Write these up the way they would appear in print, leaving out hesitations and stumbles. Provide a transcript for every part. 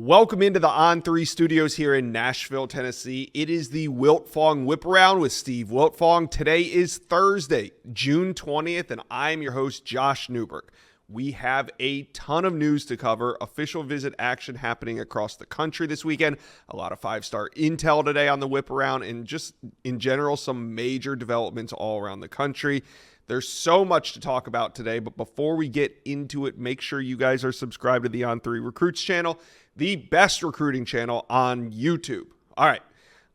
Welcome into the On3 studios here in Nashville, Tennessee. It is the Wiltfong Whip Around with Steve Wiltfong. Today is Thursday, June 20th, and I'm your host, Josh Newberg. We have a ton of news to cover. Official visit action happening across the country this weekend. A lot of five-star intel today on the Whip Around, and just in general, some major developments all around the country. There's so much to talk about today, but before we get into it, make sure you guys are subscribed to the On3 Recruits channel, the best recruiting channel on YouTube. All right,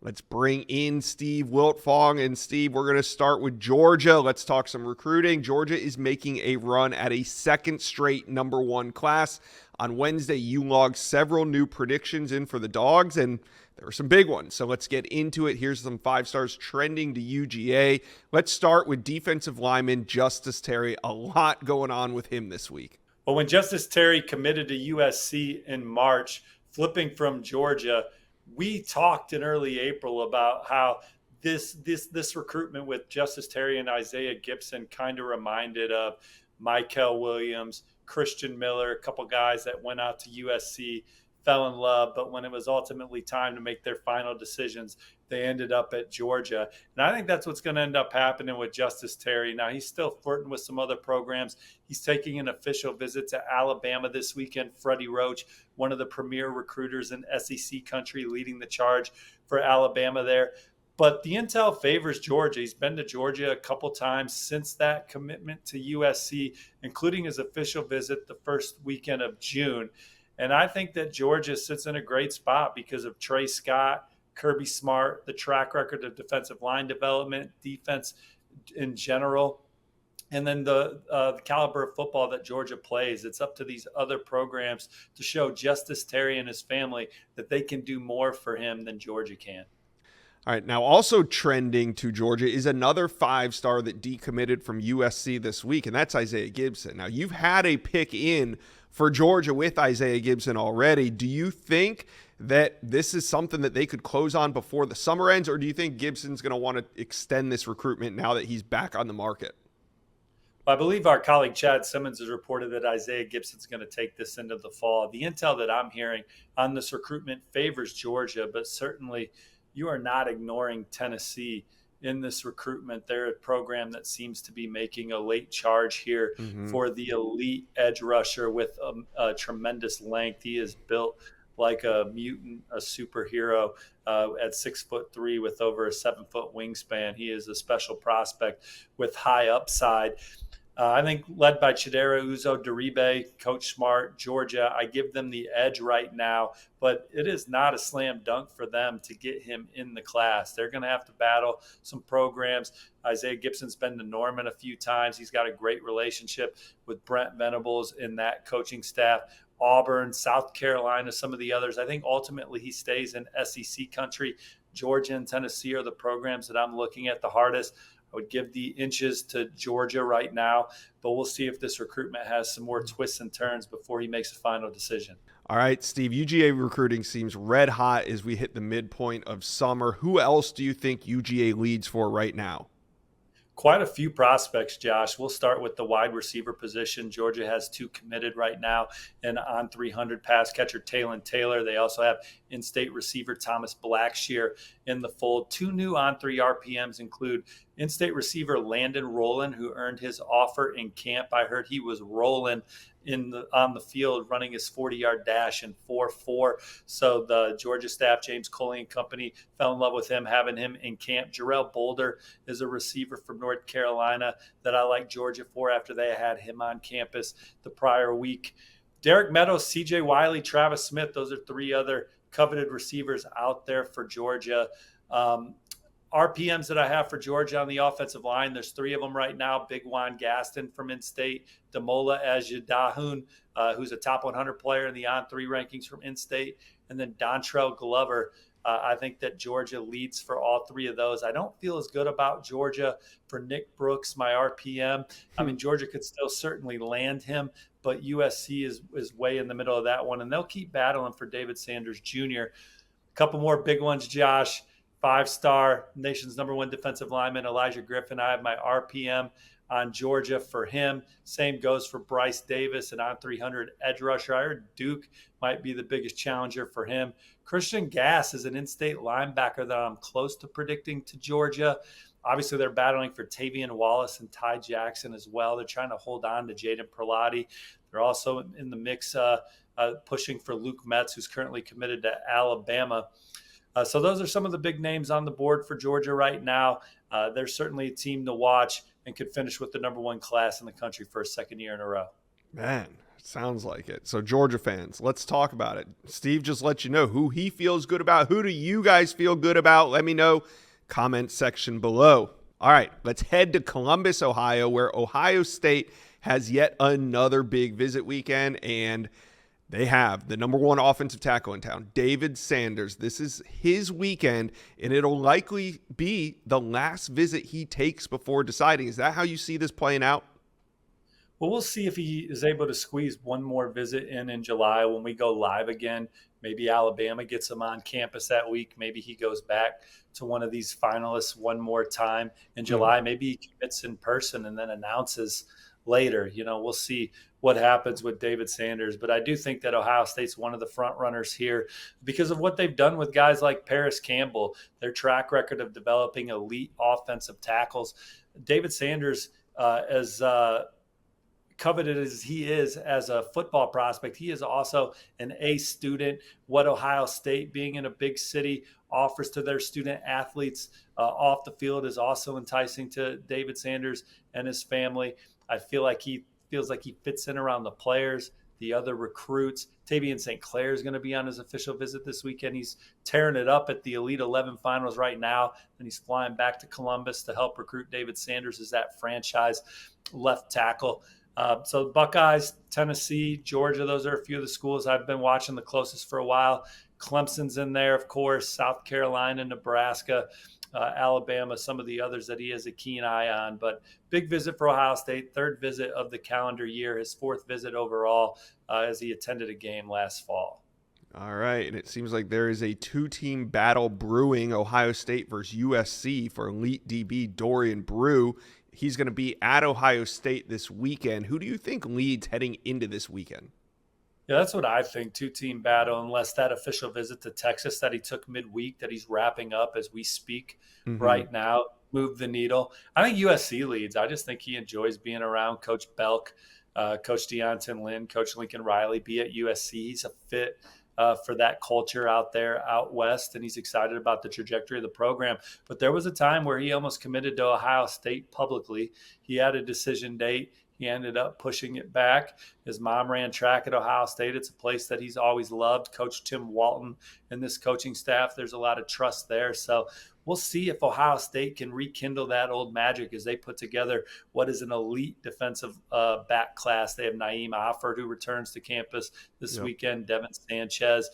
let's bring in Steve Wiltfong. And Steve, we're going to start with Georgia. Let's talk some recruiting. Georgia is making a run at a second straight number one class. On Wednesday, you logged several new predictions in for the Dogs, and there were some big ones. So let's get into it. Here's some five stars trending to UGA. Let's start with defensive lineman Justice Terry. A lot going on with him this week. Well, when Justice Terry committed to USC in March, flipping from Georgia, we talked in early April about how this recruitment with Justice Terry and Isaiah Gibson kind of reminded of Michael Williams, Christian Miller, a couple guys that went out to USC, fell in love, but when it was ultimately time to make their final decisions, they ended up at Georgia. And I think that's what's going to end up happening with Justice Terry. Now, he's still flirting with some other programs. He's taking an official visit to Alabama this weekend. Freddie Roach, one of the premier recruiters in SEC country, leading the charge for Alabama there. But the intel favors Georgia. He's been to Georgia a couple times since that commitment to USC, including his official visit the first weekend of June. And I think that Georgia sits in a great spot because of Trey Scott, Kirby Smart, the track record of defensive line development, defense in general, and then the caliber of football that Georgia plays. It's up to these other programs to show Justice Terry and his family that they can do more for him than Georgia can. All right, now also trending to Georgia is another five-star that decommitted from USC this week, and that's Isaiah Gibson. Now, you've had a pick in for Georgia with Isaiah Gibson already. Do you think that this is something that they could close on before the summer ends, or do you think Gibson's going to want to extend this recruitment now that he's back on the market? I believe our colleague Chad Simmons has reported that Isaiah Gibson's going to take this into the fall. The intel that I'm hearing on this recruitment favors Georgia, but certainly you are not ignoring Tennessee in this recruitment. They're a program that seems to be making a late charge here for the elite edge rusher with a tremendous length. He is built like a mutant, a superhero at 6'3" with over a 7-foot wingspan. He is a special prospect with high upside. I think led by Chidera Uzo-Diribe, Coach Smart, Georgia, I give them the edge right now, but it is not a slam dunk for them to get him in the class. They're going to have to battle some programs. Isaiah Gibson's been to Norman a few times. He's got a great relationship with Brent Venables in that coaching staff. Auburn, South Carolina, some of the others. I think ultimately he stays in SEC country. Georgia and Tennessee are the programs that I'm looking at the hardest. I would give the inches to Georgia right now, but we'll see if this recruitment has some more twists and turns before he makes a final decision. All right, Steve, UGA recruiting seems red hot as we hit the midpoint of summer. Who else do you think UGA leads for right now? Quite a few prospects, Josh. We'll start with the wide receiver position. Georgia has two committed right now, and on 300 pass catcher Talon Taylor. They also have in-state receiver Thomas Blackshear in the fold. Two new on-3 RPMs include in-state receiver Landon Rowland, who earned his offer in camp. I heard he was rolling on the field running his 40-yard dash in 4.4. So the Georgia staff, James Coley and company, fell in love with him, having him in camp. Jarrell Boulder is a receiver from North Carolina that I like Georgia for after they had him on campus the prior week. Derek Meadows, CJ Wiley, Travis Smith, those are three other coveted receivers out there for Georgia. RPMs that I have for Georgia on the offensive line, there's three of them right now. Big Juan Gaston from in-state, Damola Ajidahun, who's a top 100 player in the on-3 rankings from in-state, and then Dontrell Glover. I think that Georgia leads for all three of those. I don't feel as good about Georgia for Nick Brooks, my RPM. I mean, Georgia could still certainly land him, but USC is way in the middle of that one, and they'll keep battling for David Sanders Jr. A couple more big ones, Josh. 5-star, nation's #1 defensive lineman, Elijah Griffin. I have my RPM on Georgia for him. Same goes for Bryce Davis, an on 300 edge rusher. I heard Duke might be the biggest challenger for him. Christian Gass is an in-state linebacker that I'm close to predicting to Georgia. Obviously, they're battling for Tavian Wallace and Ty Jackson as well. They're trying to hold on to Jaden Perlotti. They're also in the mix pushing for Luke Metz, who's currently committed to Alabama. So those are some of the big names on the board for Georgia right now. They're certainly a team to watch and could finish with the number one class in the country for a second year in a row. Man, sounds like it. So Georgia fans, let's talk about it. Steve just let you know who he feels good about. Who do you guys feel good about? Let me know. Comment section below. All right, let's head to Columbus, Ohio, where Ohio State has yet another big visit weekend, and they have the number one offensive tackle in town, David Sanders. This is his weekend, and it'll likely be the last visit he takes before deciding. Is that how you see this playing out? Well, we'll see if he is able to squeeze one more visit in July when we go live again. Maybe Alabama gets him on campus that week. Maybe he goes back to one of these finalists one more time in July. Maybe he commits in person and then announces later. We'll see what happens with David Sanders. But I do think that Ohio State's one of the front runners here because of what they've done with guys like Paris Campbell, their track record of developing elite offensive tackles. David Sanders, as coveted as he is as a football prospect, he is also an A student. What Ohio State, being in a big city, offers to their student athletes off the field is also enticing to David Sanders and his family. I feel like he feels like he fits in around the players, the other recruits. Tavian St. Clair is going to be on his official visit this weekend. He's tearing it up at the Elite 11 finals right now, and he's flying back to Columbus to help recruit David Sanders as that franchise left tackle. So Buckeyes, Tennessee, Georgia, those are a few of the schools I've been watching the closest for a while. Clemson's in there, of course, South Carolina, Nebraska, Alabama, some of the others that he has a keen eye on. But big visit for Ohio State, third visit of the calendar year, his fourth visit overall as he attended a game last fall. All right, and it seems like there is a two-team battle brewing, Ohio State versus USC for elite DB Dorian Brew. He's going to be at Ohio State this weekend. Who do you think leads heading into this weekend? Yeah, that's what I think, two-team battle, unless that official visit to Texas that he took midweek that he's wrapping up as we speak right now, move the needle. I think USC leads. I just think he enjoys being around Coach Belk, Coach Deontin Lynn, Coach Lincoln Riley, be at USC. He's a fit for that culture out there, out west, and he's excited about the trajectory of the program. But there was a time where he almost committed to Ohio State publicly. He had a decision date. He ended up pushing it back. His mom ran track at Ohio State. It's a place that he's always loved. Coach Tim Walton and this coaching staff, there's a lot of trust there. So we'll see if Ohio State can rekindle that old magic as they put together what is an elite defensive back class. They have Naeem Offord, who returns to campus this weekend, Devin Sanchez.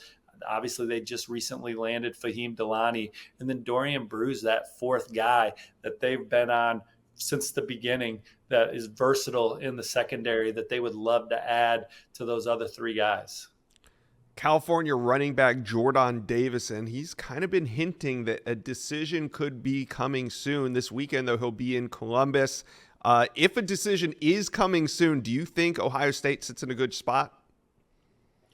Obviously, they just recently landed Fahim Delani. And then Dorian Brew's that fourth guy that they've been on since the beginning that is versatile in the secondary that they would love to add to those other three guys. California running back Jordan Davison, he's kind of been hinting that a decision could be coming soon. This weekend, though, he'll be in Columbus. If a decision is coming soon, do you think Ohio State sits in a good spot?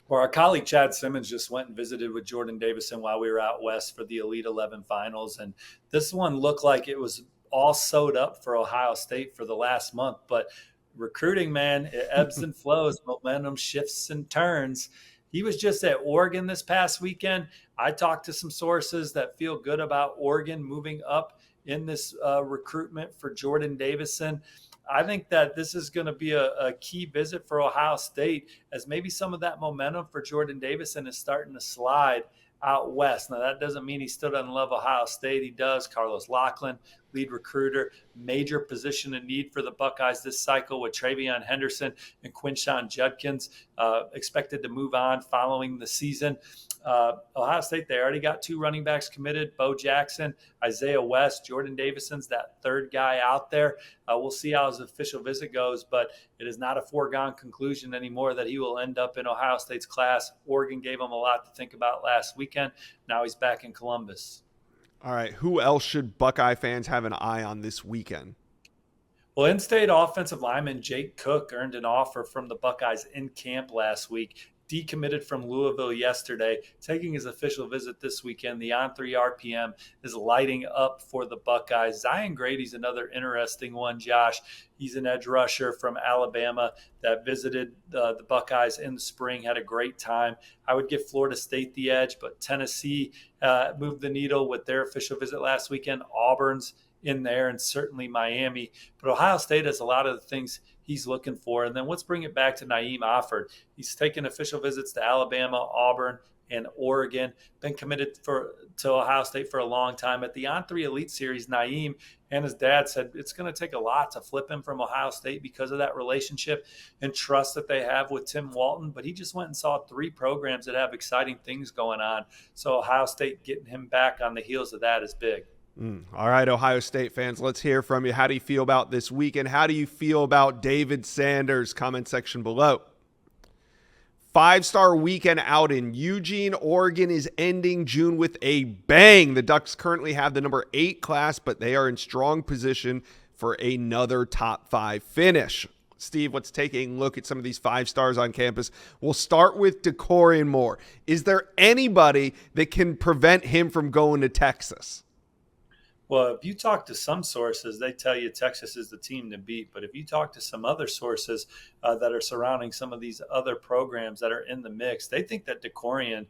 Well, our colleague Chad Simmons just went and visited with Jordan Davison while we were out west for the Elite 11 finals. And this one looked like it was all sewed up for Ohio State for the last month. But recruiting, man, it ebbs and flows, momentum shifts and turns. He was just at Oregon this past weekend. I talked to some sources that feel good about Oregon moving up in this recruitment for Jordan Davison. I think that this is going to be a key visit for Ohio State as maybe some of that momentum for Jordan Davison is starting to slide out west. Now, that doesn't mean he still doesn't love Ohio State. He does. Carlos Lachlan, lead recruiter, major position of need for the Buckeyes this cycle with Travion Henderson and Quinshon Judkins expected to move on following the season. Ohio State, they already got two running backs committed, Bo Jackson, Isaiah West, Jordan Davison's that third guy out there. We'll see how his official visit goes, but it is not a foregone conclusion anymore that he will end up in Ohio State's class. Oregon gave him a lot to think about last weekend. Now he's back in Columbus. All right, who else should Buckeye fans have an eye on this weekend? Well, in-state offensive lineman Jake Cook earned an offer from the Buckeyes in camp last week. Decommitted from Louisville yesterday, taking his official visit this weekend. The on-3 RPM is lighting up for the Buckeyes. Zion Grady's another interesting one, Josh. He's an edge rusher from Alabama that visited the Buckeyes in the spring, had a great time. I would give Florida State the edge, but Tennessee moved the needle with their official visit last weekend. Auburn's in there, and certainly Miami. But Ohio State has a lot of the things he's looking for. And then let's bring it back to Naeem Offord. He's taken official visits to Alabama, Auburn, and Oregon. Been committed to Ohio State for a long time. At the On3 Elite Series, Naeem and his dad said it's going to take a lot to flip him from Ohio State because of that relationship and trust that they have with Tim Walton. But he just went and saw 3 programs that have exciting things going on. So Ohio State getting him back on the heels of that is big. All right, Ohio State fans, let's hear from you. How do you feel about this weekend? How do you feel about David Sanders? Comment section below. 5-star weekend out in Eugene, Oregon is ending June with a bang. The Ducks currently have the number 8 class, but they are in strong position for another top 5 finish. Steve, let's take a look at some of these 5 stars on campus. We'll start with Decorian Moore. Is there anybody that can prevent him from going to Texas? Well, if you talk to some sources, they tell you Texas is the team to beat. But if you talk to some other sources that are surrounding some of these other programs that are in the mix, they think that Decorian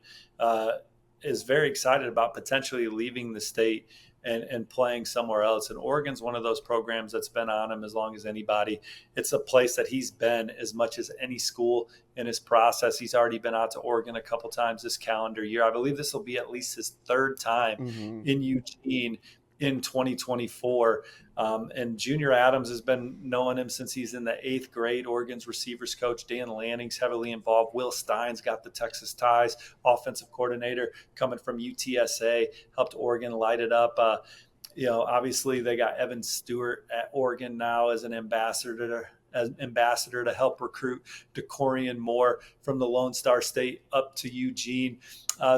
is very excited about potentially leaving the state and playing somewhere else. And Oregon's one of those programs that's been on him as long as anybody. It's a place that he's been as much as any school in his process. He's already been out to Oregon a couple times this calendar year. I believe this will be at least his 3rd time in Eugene in 2024. And Junior Adams has been knowing him since he's in the 8th grade. Oregon's receivers coach Dan Lanning's heavily involved. Will Stein's got the Texas ties, offensive coordinator coming from UTSA, helped Oregon light it up. Obviously they got Evan Stewart at Oregon now as an ambassador to help recruit Decorian Moore from the Lone Star State up to Eugene.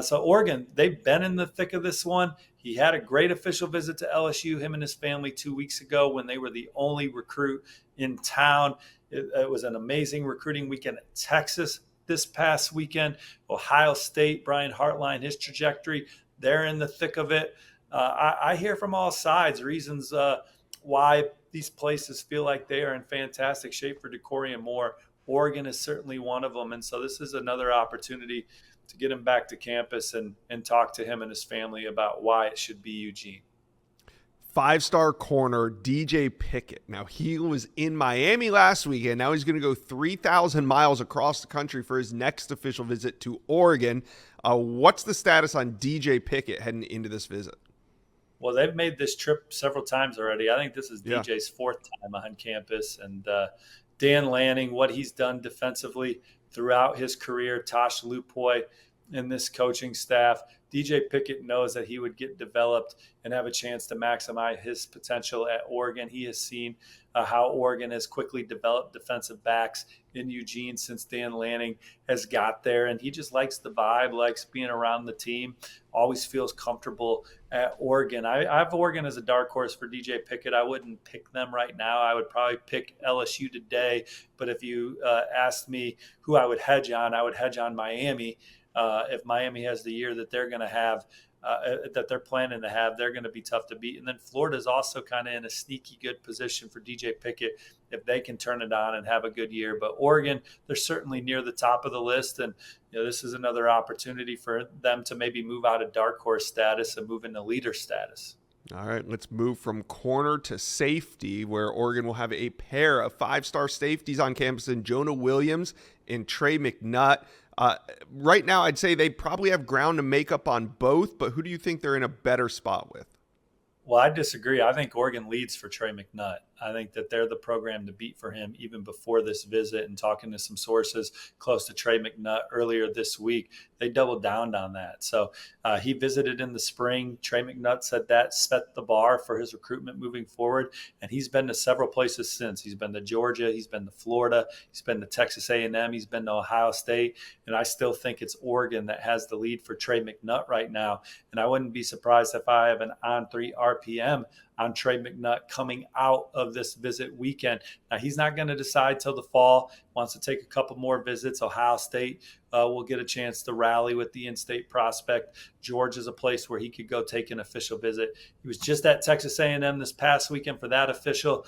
So Oregon, they've been in the thick of this one. He had a great official visit to LSU, him and his family 2 weeks ago when they were the only recruit in town. It was an amazing recruiting weekend at Texas this past weekend. Ohio State, Brian Hartline, his trajectory, they're in the thick of it. I hear from all sides reasons why these places feel like they are in fantastic shape for Decorian Moore. Oregon is certainly one of them. And so this is another opportunity to get him back to campus and talk to him and his family about why it should be Eugene. 5-star corner DJ Pickett. Now, he was in Miami last weekend. Now he's going to go 3,000 miles across the country for his next official visit to Oregon. What's the status on DJ Pickett heading into this visit? Well, they've made this trip several times already. I think this is DJ's 4th time on campus. And Dan Lanning, what he's done defensively throughout his career, Tosh Lupoy and this coaching staff, DJ Pickett knows that he would get developed and have a chance to maximize his potential at Oregon. He has seen how Oregon has quickly developed defensive backs in Eugene since Dan Lanning has got there. And he just likes the vibe, likes being around the team, always feels comfortable at Oregon. I have Oregon as a dark horse for DJ Pickett. I wouldn't pick them right now. I would probably pick LSU today. But if you asked me who I would hedge on Miami. If Miami has the year that they're going to have, that they're planning to have, they're going to be tough to beat. And then Florida is also kind of in a sneaky good position for DJ Pickett if they can turn it on and have a good year. But Oregon, they're certainly near the top of the list. And this is another opportunity for them to maybe move out of dark horse status and move into leader status. All right, let's move from corner to safety, where Oregon will have a pair of 5-star safeties on campus in Jonah Williams and Trey McNutt. Right now, I'd say they probably have ground to make up on both, but who do you think they're in a better spot with? Well, I disagree. I think Oregon leads for Trey McNutt. I think that they're the program to beat for him even before this visit. And talking to some sources close to Trey McNutt earlier this week, they doubled down on that. So he visited in the spring. Trey McNutt said that set the bar for his recruitment moving forward. And he's been to several places since. He's been to Georgia. He's been to Florida. He's been to Texas A&M. He's been to Ohio State. And I still think it's Oregon that has the lead for Trey McNutt right now. And I wouldn't be surprised if I have an on-3 RPM on Trey McNutt coming out of this visit weekend. Now, he's not going to decide till the fall. Wants to take a couple more visits. Ohio State will get a chance to rally with the in-state prospect. Georgia is a place where he could go take an official visit. He was just at Texas A&M this past weekend for that official,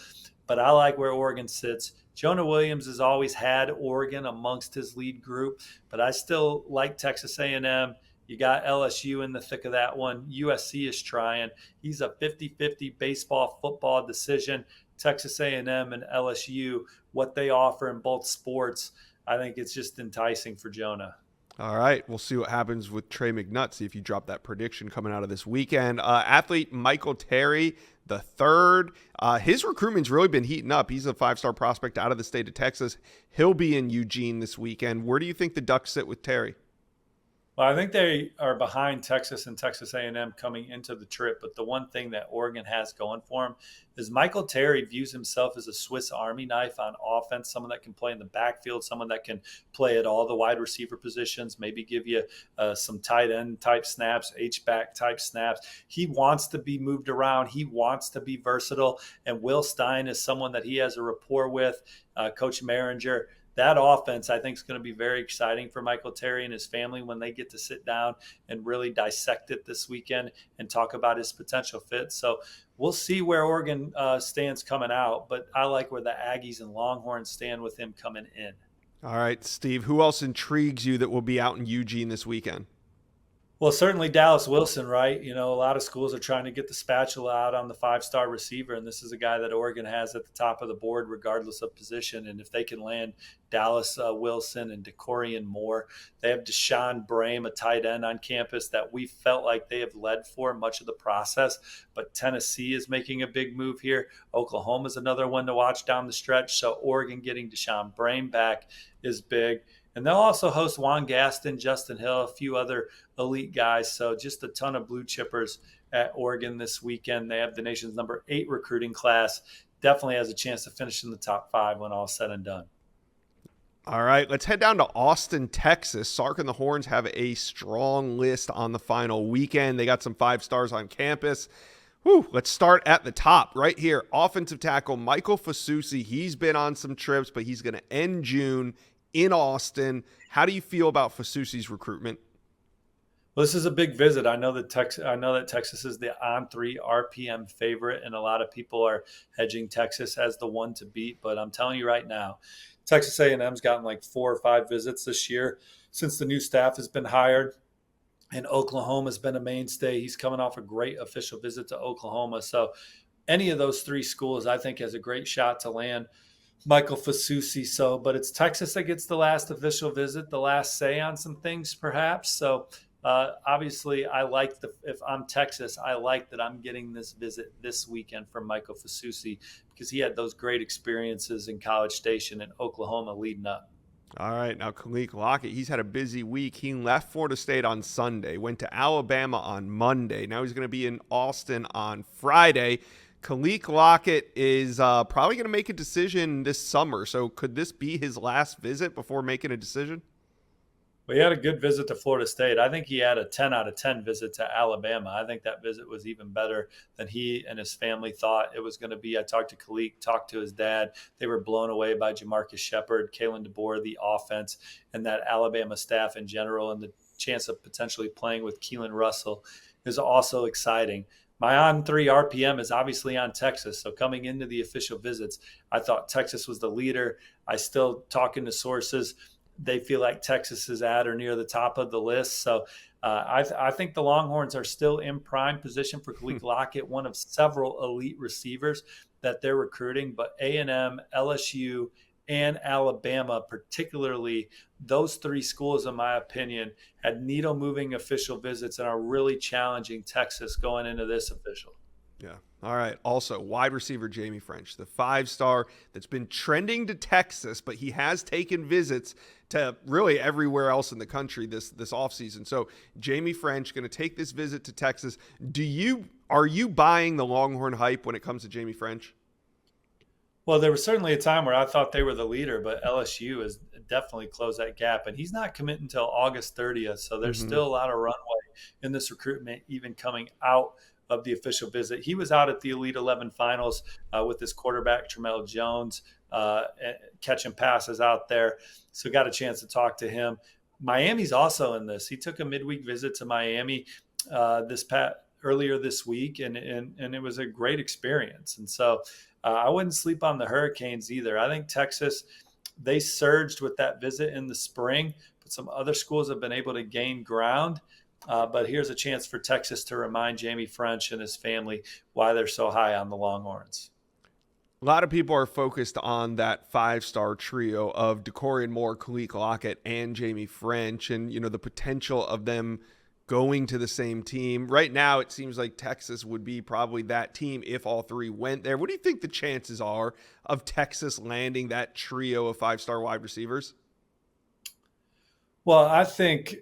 but I like where Oregon sits. Jonah Williams has always had Oregon amongst his lead group, but I still like Texas A&M. You got LSU in the thick of that one. USC is trying. He's a 50-50 baseball, football decision. Texas A&M and LSU, what they offer in both sports, I think it's just enticing for Jonah. All right, we'll see what happens with Trey McNutt, see if you drop that prediction coming out of this weekend. Athlete Michael Terry, the third. His recruitment's really been heating up. He's a 5-star prospect out of the state of Texas. He'll be in Eugene this weekend. Where do you think the Ducks sit with Terry? Well, I think they are behind Texas and Texas A&M coming into the trip. But the one thing that Oregon has going for him is Michael Terry views himself as a Swiss Army knife on offense, someone that can play in the backfield, someone that can play at all the wide receiver positions, maybe give you some tight end type snaps, H-back type snaps. He wants to be moved around. He wants to be versatile. And Will Stein is someone that he has a rapport with, Coach Maringer. That offense, I think, is going to be very exciting for Michael Terry and his family when they get to sit down and really dissect it this weekend and talk about his potential fit. So we'll see where Oregon stands coming out, but I like where the Aggies and Longhorns stand with him coming in. All right, Steve, who else intrigues you that will be out in Eugene this weekend? Well, certainly Dallas Wilson, right? You know, a lot of schools are trying to get the spatula out on the 5-star receiver, and this is a guy that Oregon has at the top of the board regardless of position. And if they can land Dallas Wilson and DeCorian Moore, they have Deshaun Brame, a tight end on campus that we felt like they have led for much of the process. But Tennessee is making a big move here. Oklahoma is another one to watch down the stretch. So Oregon getting Deshaun Brame back is big. And they'll also host Juan Gaston, Justin Hill, a few other elite guys. So just a ton of blue chippers at Oregon this weekend. They have the nation's number 8 recruiting class. Definitely has a chance to finish in the top 5 when all is said and done. All right, let's head down to Austin, Texas. Sark and the Horns have a strong list on the final weekend. They got some 5-stars on campus. Let's start at the top right here. Offensive tackle Michael Fasusi. He's been on some trips, but he's going to end June in Austin. How do you feel about Fasusi's recruitment? Well, this is a big visit. I know that Texas is the on-3 RPM favorite, and a lot of people are hedging Texas as the one to beat. But I'm telling you right now, Texas A&M's gotten like 4 or 5 visits this year since the new staff has been hired. And Oklahoma's been a mainstay. He's coming off a great official visit to Oklahoma. So any of those 3 schools, I think, has a great shot to land Michael Fasusi. But it's Texas that gets the last official visit, the last say on some things, perhaps. So obviously, if I'm Texas, I like that I'm getting this visit this weekend from Michael Fasusi because he had those great experiences in College Station and Oklahoma leading up. All right, now Khalil Lockett, he's had a busy week. He left Florida State on Sunday, went to Alabama on Monday. Now he's going to be in Austin on Friday. Khalil Lockett is probably going to make a decision this summer. So could this be his last visit before making a decision? Well, he had a good visit to Florida State. I think he had a 10 out of 10 visit to Alabama. I think that visit was even better than he and his family thought it was going to be. I talked to Khalil, talked to his dad. They were blown away by Jamarcus Shepard, Kalen DeBoer, the offense, and that Alabama staff in general. And the chance of potentially playing with Keelan Russell is also exciting. My on-3 RPM is obviously on Texas. So coming into the official visits, I thought Texas was the leader. I still talking to sources. They feel like Texas is at or near the top of the list. So I think the Longhorns are still in prime position for Khalil Lockett, one of several elite receivers that they're recruiting. But A&M, LSU, and Alabama, particularly those 3 schools, in my opinion, had needle-moving official visits and are really challenging Texas going into this official. Yeah. All right. Also, wide receiver Jamie French, the 5-star that's been trending to Texas, but he has taken visits to really everywhere else in the country this offseason. So Jamie French going to take this visit to Texas. Are you buying the Longhorn hype when it comes to Jamie French? Well, there was certainly a time where I thought they were the leader, but LSU has definitely closed that gap. And he's not committing until August 30th. So there's still a lot of runway in this recruitment, even coming out of the official visit. He was out at the Elite 11 finals with his quarterback, Tramel Jones, catching passes out there. So got a chance to talk to him. Miami's also in this. He took a midweek visit to Miami earlier this week, and it was a great experience. And so I wouldn't sleep on the Hurricanes either. I think Texas, they surged with that visit in the spring, but some other schools have been able to gain ground. But here's a chance for Texas to remind Jamie French and his family why they're so high on the Longhorns. A lot of people are focused on that five-star trio of DeCorian Moore, Khalil Lockett, and Jamie French, and the potential of them going to the same team. Right now, it seems like Texas would be probably that team if all three went there. What do you think the chances are of Texas landing that trio of five-star wide receivers? Well, I think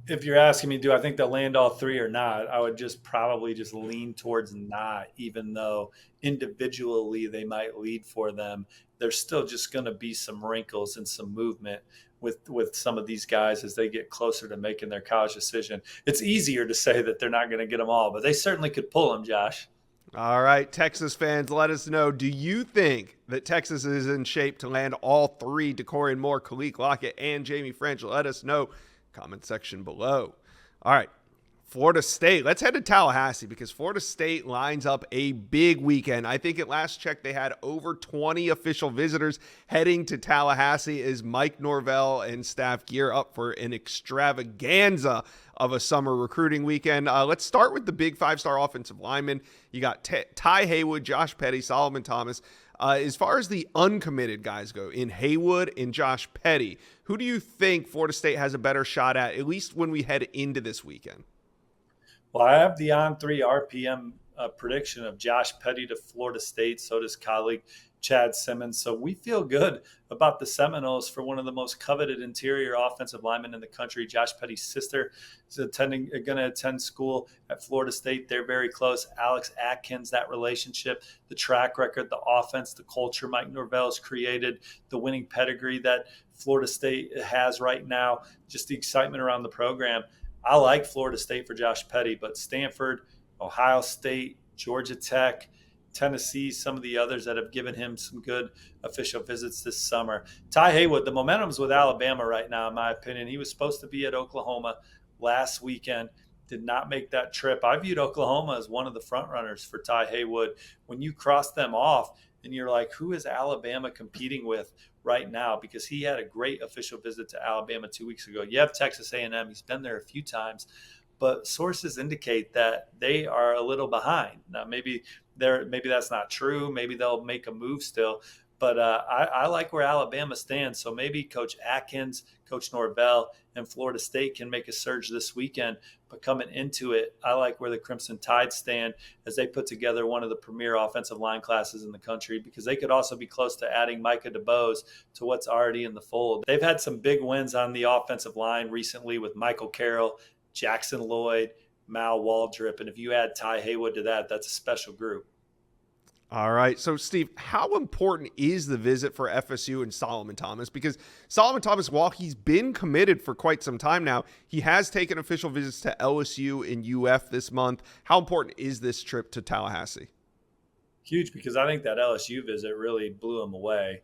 if you're asking me, do I think they'll land all three or not? I would probably lean towards not, even though individually they might lead for them. There's still just going to be some wrinkles and some movement with some of these guys as they get closer to making their college decision. It's easier to say that they're not going to get them all, but they certainly could pull them, Josh. All right, Texas fans, let us know. Do you think that Texas is in shape to land all three, DeCorian Moore, Khalil Lockett, and Jamie French? Let us know. Comment section below. All right, Florida State. Let's head to Tallahassee because Florida State lines up a big weekend. I think at last check they had over 20 official visitors heading to Tallahassee as Mike Norvell and staff gear up for an extravaganza of a summer recruiting weekend. Let's start with the big five-star offensive linemen. You got Ty Haywood, Josh Petty, Solomon Thomas. As far as the uncommitted guys go, in Haywood and Josh Petty, who do you think Florida State has a better shot at least when we head into this weekend? Well, I have the on-3 RPM prediction of Josh Petty to Florida State. So does colleague Chad Simmons. So we feel good about the Seminoles for one of the most coveted interior offensive linemen in the country. Josh Petty's sister is going to attend school at Florida State. They're very close. Alex Atkins, that relationship, the track record, the offense, the culture Mike Norvell's created, the winning pedigree that Florida State has right now, just the excitement around the program. I like Florida State for Josh Petty, but Stanford, Ohio State, Georgia Tech, Tennessee, some of the others that have given him some good official visits this summer. Ty Haywood, the momentum's with Alabama right now, in my opinion. He was supposed to be at Oklahoma last weekend, did not make that trip. I viewed Oklahoma as one of the front runners for Ty Haywood. When you cross them off and you're like, who is Alabama competing with right now? Because he had a great official visit to Alabama 2 weeks ago. You have Texas A&M. He's been there a few times, but sources indicate that they are a little behind. Now, maybe that's not true. Maybe they'll make a move still. But I like where Alabama stands. So maybe Coach Atkins, Coach Norvell, and Florida State can make a surge this weekend. But coming into it, I like where the Crimson Tide stand as they put together one of the premier offensive line classes in the country, because they could also be close to adding Micah DeBose to what's already in the fold. They've had some big wins on the offensive line recently with Michael Carroll, Jackson Lloyd, Mal Waldrip. And if you add Ty Haywood to that, that's a special group. All right. So, Steve, how important is the visit for FSU and Solomon Thomas? Because Solomon Thomas, while he's been committed for quite some time now, he has taken official visits to LSU and UF this month. How important is this trip to Tallahassee? Huge, because I think that LSU visit really blew him away.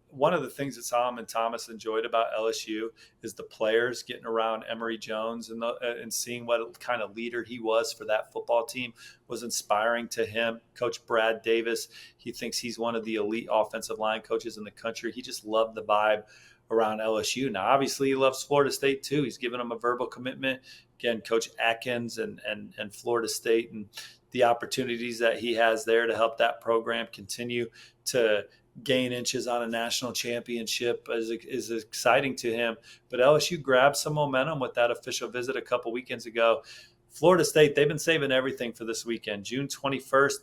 One of the things that Solomon Thomas enjoyed about LSU is the players getting around Emory Jones and seeing what kind of leader he was for that football team was inspiring to him. Coach Brad Davis, he thinks he's one of the elite offensive line coaches in the country. He just loved the vibe around LSU. Now, obviously, he loves Florida State too. He's given them a verbal commitment. Again, Coach Atkins and Florida State and the opportunities that he has there to help that program continue to gain inches on a national championship is exciting to him. But LSU grabbed some momentum with that official visit a couple weekends ago. Florida State, they've been saving everything for this weekend. June 21st,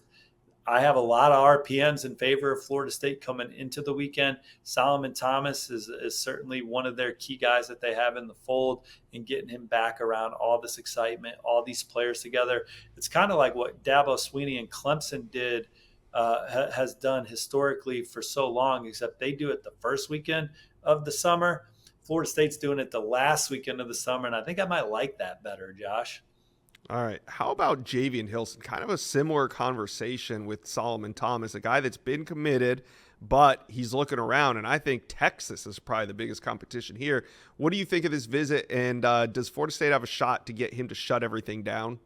I have a lot of RPMs in favor of Florida State coming into the weekend. Solomon Thomas is certainly one of their key guys that they have in the fold, and getting him back around all this excitement, all these players together. It's kind of like what Dabo Swinney and Clemson did has done historically for so long, except they do it the first weekend of the summer. Florida State's doing it the last weekend of the summer, and I think I might like that better, Josh. All right. How about Javian Hilson? Kind of a similar conversation with Solomon Thomas, a guy that's been committed, but he's looking around. And I think Texas is probably the biggest competition here. What do you think of this visit? And does Florida State have a shot to get him to shut everything down?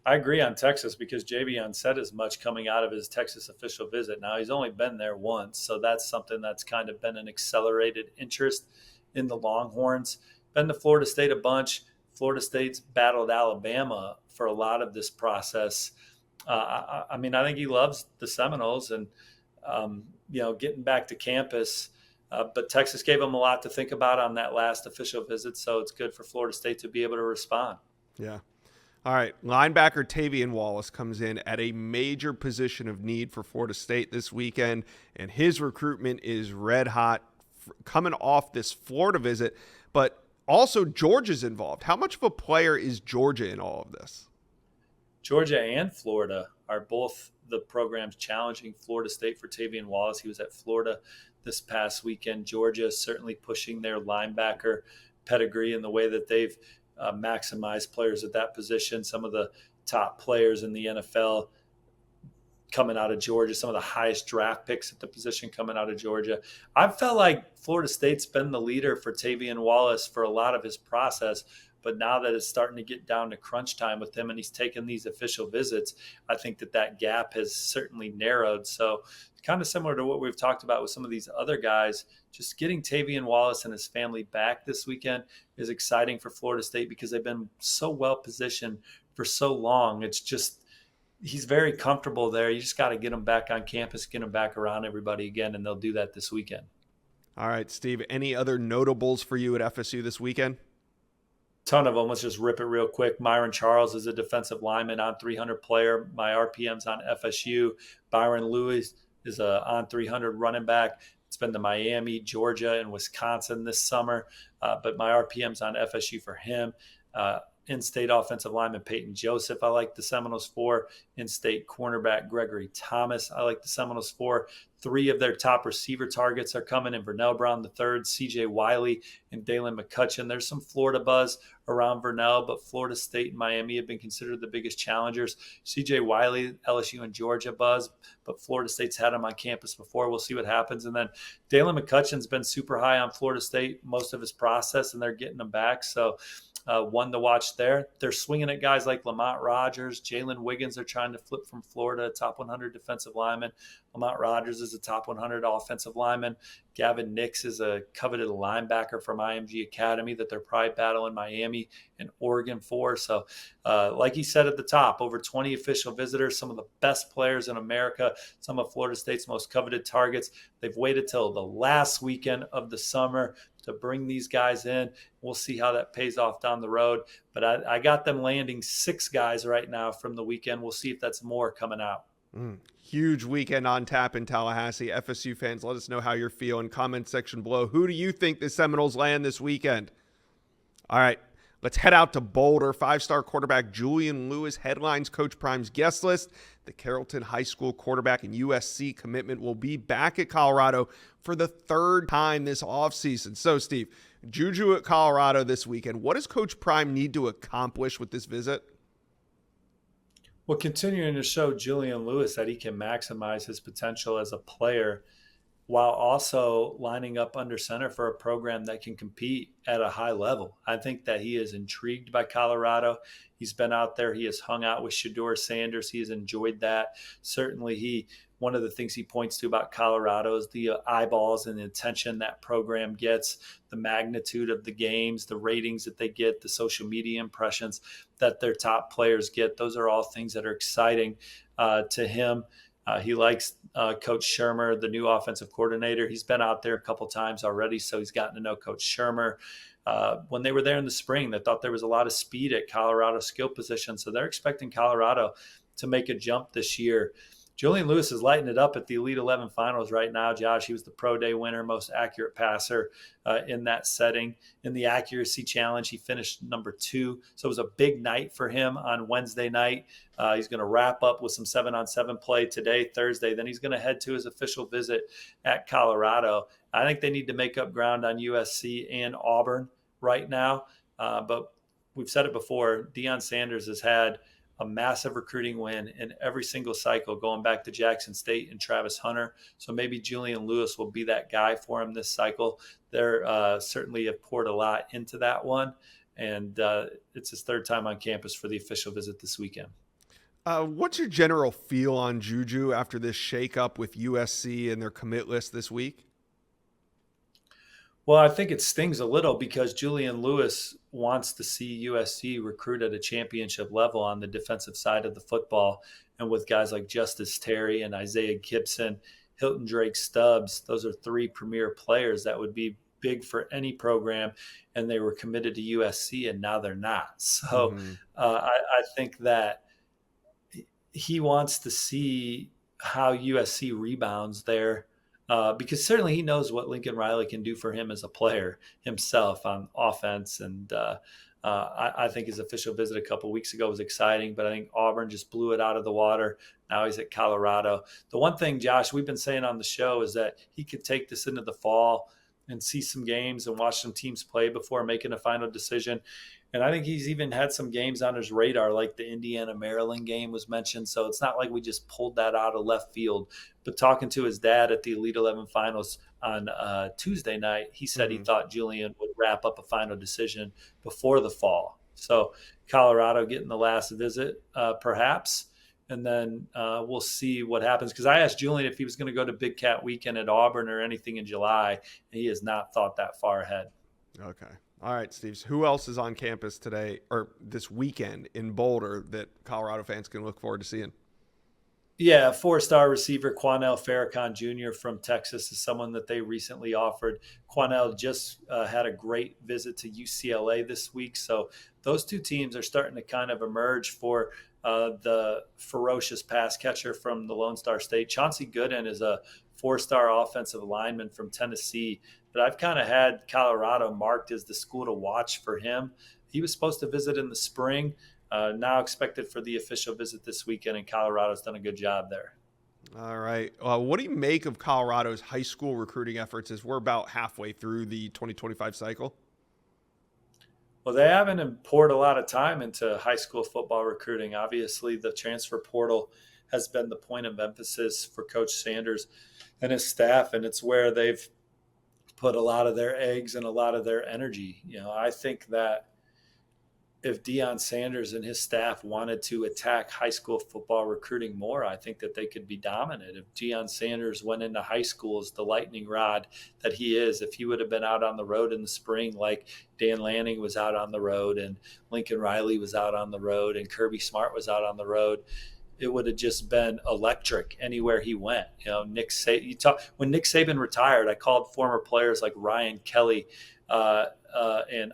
I agree on Texas because Javion said as much coming out of his Texas official visit. Now, he's only been there once, so that's something that's kind of been an accelerated interest in the Longhorns. Been to Florida State a bunch. Florida State's battled Alabama for a lot of this process. I mean, I think he loves the Seminoles and, getting back to campus. But Texas gave him a lot to think about on that last official visit, so it's good for Florida State to be able to respond. Yeah. All right, linebacker Tavian Wallace comes in at a major position of need for Florida State this weekend, and his recruitment is red hot coming off this Florida visit, but also Georgia's involved. How much of a player is Georgia in all of this? Georgia and Florida are both the programs challenging Florida State for Tavian Wallace. He was at Florida this past weekend. Georgia is certainly pushing their linebacker pedigree in the way that they've maximize players at that position. Some of the top players in the NFL coming out of Georgia, some of the highest draft picks at the position coming out of Georgia. I felt like Florida State's been the leader for Tavian Wallace for a lot of his process, but now that it's starting to get down to crunch time with him and he's taken these official visits, I think that gap has certainly narrowed. So kind of similar to what we've talked about with some of these other guys, just getting Tavian Wallace and his family back this weekend is exciting for Florida State because they've been so well positioned for so long. It's just, he's very comfortable there. You just got to get him back on campus, get him back around everybody again, and they'll do that this weekend. All right, Steve, any other notables for you at FSU this weekend? Ton of them. Let's just rip it real quick. Myron Charles is a defensive lineman on 300 player. My RPM's on FSU. Byron Lewis is a on 300 running back. It's been to Miami, Georgia, and Wisconsin this summer, but my RPM's on FSU for him. In-state offensive lineman Peyton Joseph, I like the Seminoles for. In-state cornerback Gregory Thomas, I like the Seminoles for. 3 of their top receiver targets are coming in Vernell Brown III, CJ Wiley, and Dalen McCutcheon. There's some Florida buzz around Vernell, but Florida State and Miami have been considered the biggest challengers. CJ Wiley, LSU and Georgia buzz, but Florida State's had him on campus before. We'll see what happens. And then Dalen McCutcheon's been super high on Florida State most of his process, and they're getting him back. So one to watch there. They're swinging at guys like Lamont Rogers, Jalen Wiggins. They're trying to flip from Florida, top 100 defensive lineman. Lamont Rogers is a top 100 offensive lineman. Gavin Nix is a coveted linebacker from IMG Academy that they're probably battling Miami and Oregon for. So like he said at the top, over 20 official visitors, some of the best players in America, some of Florida State's most coveted targets. They've waited till the last weekend of the summer to bring these guys in. We'll see how that pays off down the road. But I got them landing 6 guys right now from the weekend. We'll see if that's more coming out. Huge weekend on tap in Tallahassee. FSU fans, let us know how you're feeling. Comment section below. Who do you think the Seminoles land this weekend? All right, let's head out to Boulder. 5-star quarterback Julian Lewis headlines Coach Prime's guest list. The Carrollton High School quarterback and USC commitment will be back at Colorado for the 3rd time this offseason. So, Steve, Juju at Colorado this weekend. What does Coach Prime need to accomplish with this visit? Well, continuing to show Julian Lewis that he can maximize his potential as a player while also lining up under center for a program that can compete at a high level. I think that he is intrigued by Colorado. He's been out there. He has hung out with Shedeur Sanders. He has enjoyed that. Certainly, one of the things he points to about Colorado is the eyeballs and the attention that program gets, the magnitude of the games, the ratings that they get, the social media impressions that their top players get. Those are all things that are exciting to him. He likes Coach Shermer, the new offensive coordinator. He's been out there a couple times already, so he's gotten to know Coach Shermer. When they were there in the spring, they thought there was a lot of speed at Colorado skill position, so they're expecting Colorado to make a jump this year. Julian Lewis is lighting it up at the Elite 11 finals right now, Josh. He was the Pro Day winner, most accurate passer in that setting. In the accuracy challenge, he finished number 2. So it was a big night for him on Wednesday night. He's going to wrap up with some 7-on-7 play today, Thursday. Then he's going to head to his official visit at Colorado. I think they need to make up ground on USC and Auburn right now. But we've said it before, Deion Sanders has had a massive recruiting win in every single cycle, going back to Jackson State and Travis Hunter. So maybe Julian Lewis will be that guy for him this cycle. They're certainly have poured a lot into that one, and it's his third time on campus for the official visit this weekend. What's your general feel on Juju after this shakeup with USC and their commit list this week? Well, I think it stings a little because Julian Lewis wants to see USC recruit at a championship level on the defensive side of the football. And with guys like Justice Terry and Isaiah Gibson, Hilton Drake Stubbs, those are three premier players that would be big for any program. And they were committed to USC, and now they're not. So I think that he wants to see how USC rebounds there. Because certainly he knows what Lincoln Riley can do for him as a player himself on offense. And I think his official visit a couple of weeks ago was exciting, but I think Auburn just blew it out of the water. Now he's at Colorado. The one thing, Josh, we've been saying on the show is that he could take this into the fall and see some games and watch some teams play before making a final decision. And I think he's even had some games on his radar, like the Indiana-Maryland game was mentioned. So it's not like we just pulled that out of left field. But talking to his dad at the Elite 11 finals on Tuesday night, he said he thought Julian would wrap up a final decision before the fall. So Colorado getting the last visit, perhaps. And then we'll see what happens. Because I asked Julian if he was going to go to Big Cat Weekend at Auburn or anything in July, and he has not thought that far ahead. Okay. All right, Steve. Who else is on campus today or this weekend in Boulder that Colorado fans can look forward to seeing? Yeah, four-star receiver Quanell Farrakhan Jr. from Texas is someone that they recently offered. Quanell just had a great visit to UCLA this week. So those two teams are starting to kind of emerge for the ferocious pass catcher from the Lone Star State. Chauncey Gooden is a four-star offensive lineman from Tennessee, but I've kind of had Colorado marked as the school to watch for him. He was supposed to visit in the spring, now expected for the official visit this weekend, and Colorado's done a good job there. All right. What do you make of Colorado's high school recruiting efforts as we're about halfway through the 2025 cycle? Well, they haven't poured a lot of time into high school football recruiting. Obviously, the transfer portal has been the point of emphasis for Coach Sanders and his staff, and it's where they've put a lot of their eggs and a lot of their energy. I think that if Deion Sanders and his staff wanted to attack high school football recruiting more, I think that they could be dominant. If Deion Sanders went into high school as the lightning rod that he is, if he would have been out on the road in the spring like Dan Lanning was out on the road and Lincoln Riley was out on the road and Kirby Smart was out on the road, it would have just been electric anywhere he went. When Nick Saban retired, I called former players like Ryan Kelly and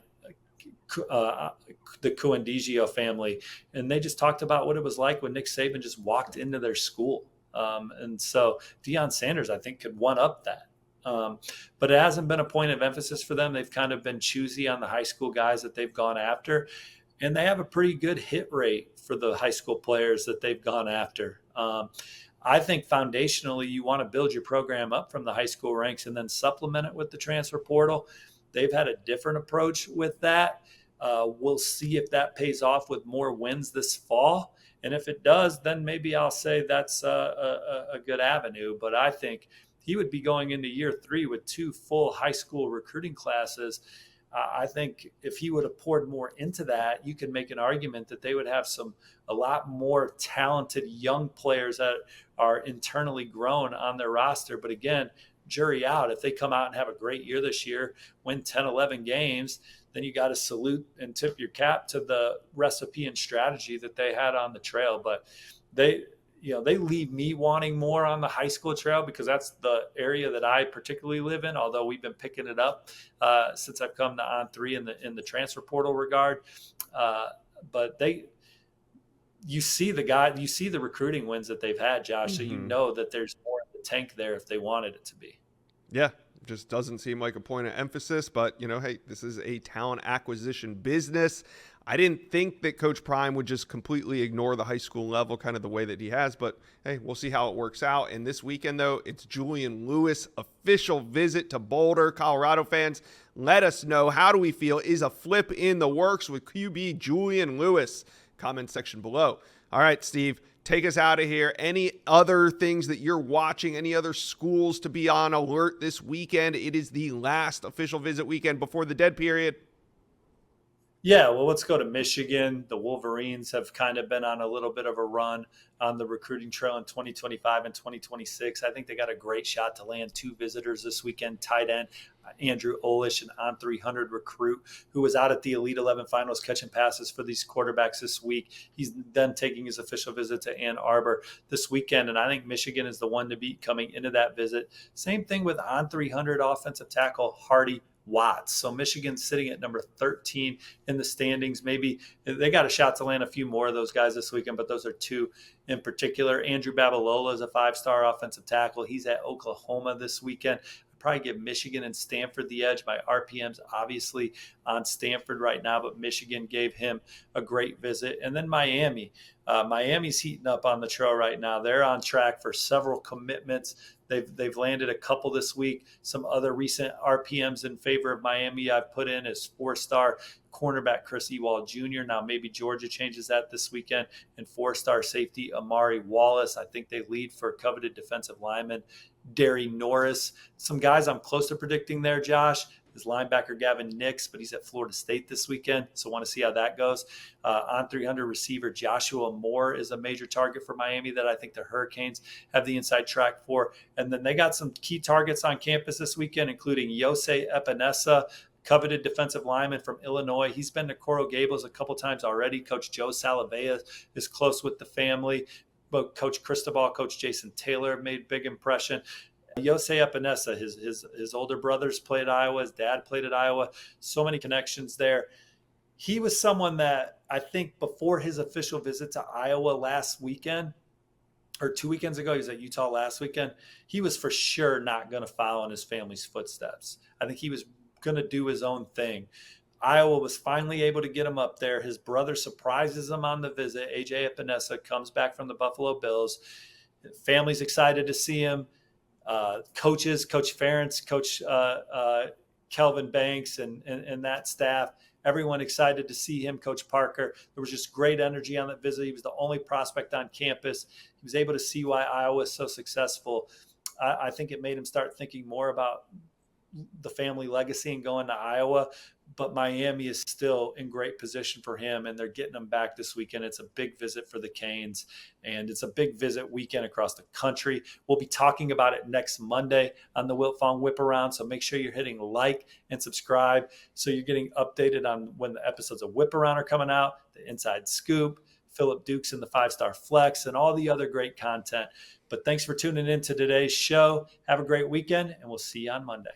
the Coendigio family, and they just talked about what it was like when Nick Saban just walked into their school. And so Deion Sanders, I think, could one up that. But it hasn't been a point of emphasis for them. They've kind of been choosy on the high school guys that they've gone after, and they have a pretty good hit rate for the high school players that they've gone after. I think foundationally, you want to build your program up from the high school ranks and then supplement it with the transfer portal. They've had a different approach with that. We'll see if that pays off with more wins this fall. And if it does, then maybe I'll say that's a good avenue. But I think he would be going into year 3 with 2 full high school recruiting classes. I think if he would have poured more into that, you could make an argument that they would have a lot more talented young players that are internally grown on their roster. But again, jury out. If they come out and have a great year this year, win 10, 11 games, then you got to salute and tip your cap to the recipe and strategy that they had on the trail. But they leave me wanting more on the high school trail because that's the area that I particularly live in, although we've been picking it up since I've come to On3 in the transfer portal regard. But you see the recruiting wins that they've had, Josh, so you know that there's more in the tank there if they wanted it to be. Yeah, just doesn't seem like a point of emphasis, but hey, this is a talent acquisition business. I didn't think that Coach Prime would just completely ignore the high school level kind of the way that he has, but hey, we'll see how it works out. And this weekend, though, it's Julian Lewis official visit to Boulder. Colorado fans, Let us know. How do we feel? Is a flip in the works with QB Julian Lewis? Comment section below. All right, Steve, take us out of here. Any other things that you're watching? Any other schools to be on alert this weekend? It is the last official visit weekend before the dead period. Yeah, well, let's go to Michigan. The Wolverines have kind of been on a little bit of a run on the recruiting trail in 2025 and 2026. I think they got a great shot to land 2 visitors this weekend. Tight end Andrew Olish, an on 300 recruit who was out at the Elite 11 finals catching passes for these quarterbacks this week. He's then taking his official visit to Ann Arbor this weekend, and I think Michigan is the one to beat coming into that visit. Same thing with on 300 offensive tackle Hardy Watts. So Michigan's sitting at number 13 in the standings. Maybe they got a shot to land a few more of those guys this weekend, but those are 2 in particular. Andrew Babalola is a 5-star offensive tackle. He's at Oklahoma this weekend. I'd probably give Michigan and Stanford the edge. My RPM's obviously on Stanford right now, but Michigan gave him a great visit. And then Miami. Miami's heating up on the trail right now. They're on track for several commitments. They've landed a couple this week. Some other recent RPMs in favor of Miami I've put in is 4-star cornerback Chris Ewald Jr. Now maybe Georgia changes that this weekend. And 4-star safety Amari Wallace. I think they lead for coveted defensive lineman Derry Norris. Some guys I'm close to predicting there, Josh, is linebacker Gavin Nix, but he's at Florida State this weekend, so want to see how that goes. On 300 receiver Joshua Moore is a major target for Miami that I think the Hurricanes have the inside track for. And then they got some key targets on campus this weekend, including Yosei Epinesa, coveted defensive lineman from Illinois. He's been to Coral Gables a couple times already. Coach Joe Salavea is close with the family. But Coach Cristobal, Coach Jason Taylor made big impression. Yosei Epinesa, his older brothers played at Iowa. His dad played at Iowa. So many connections there. He was someone that I think before his official visit to Iowa last weekend, or 2 weekends ago, he was at Utah last weekend, he was for sure not going to follow in his family's footsteps. I think he was going to do his own thing. Iowa was finally able to get him up there. His brother surprises him on the visit. AJ Epinesa comes back from the Buffalo Bills. Family's excited to see him. Coaches, Coach Ferentz, Coach Kelvin Banks, and that staff, everyone excited to see him. Coach Parker, there was just great energy on that visit. He was the only prospect on campus. He was able to see why Iowa is so successful. I think it made him start thinking more about the family legacy and going to Iowa. But Miami is still in great position for him, and they're getting him back this weekend. It's a big visit for the Canes, and it's a big visit weekend across the country. We'll be talking about it next Monday on the Wiltfong Whip Around, so make sure you're hitting like and subscribe so you're getting updated on when the episodes of Whip Around are coming out, the Inside Scoop, Philip Dukes and the 5-Star Flex, and all the other great content. But thanks for tuning in to today's show. Have a great weekend, and we'll see you on Monday.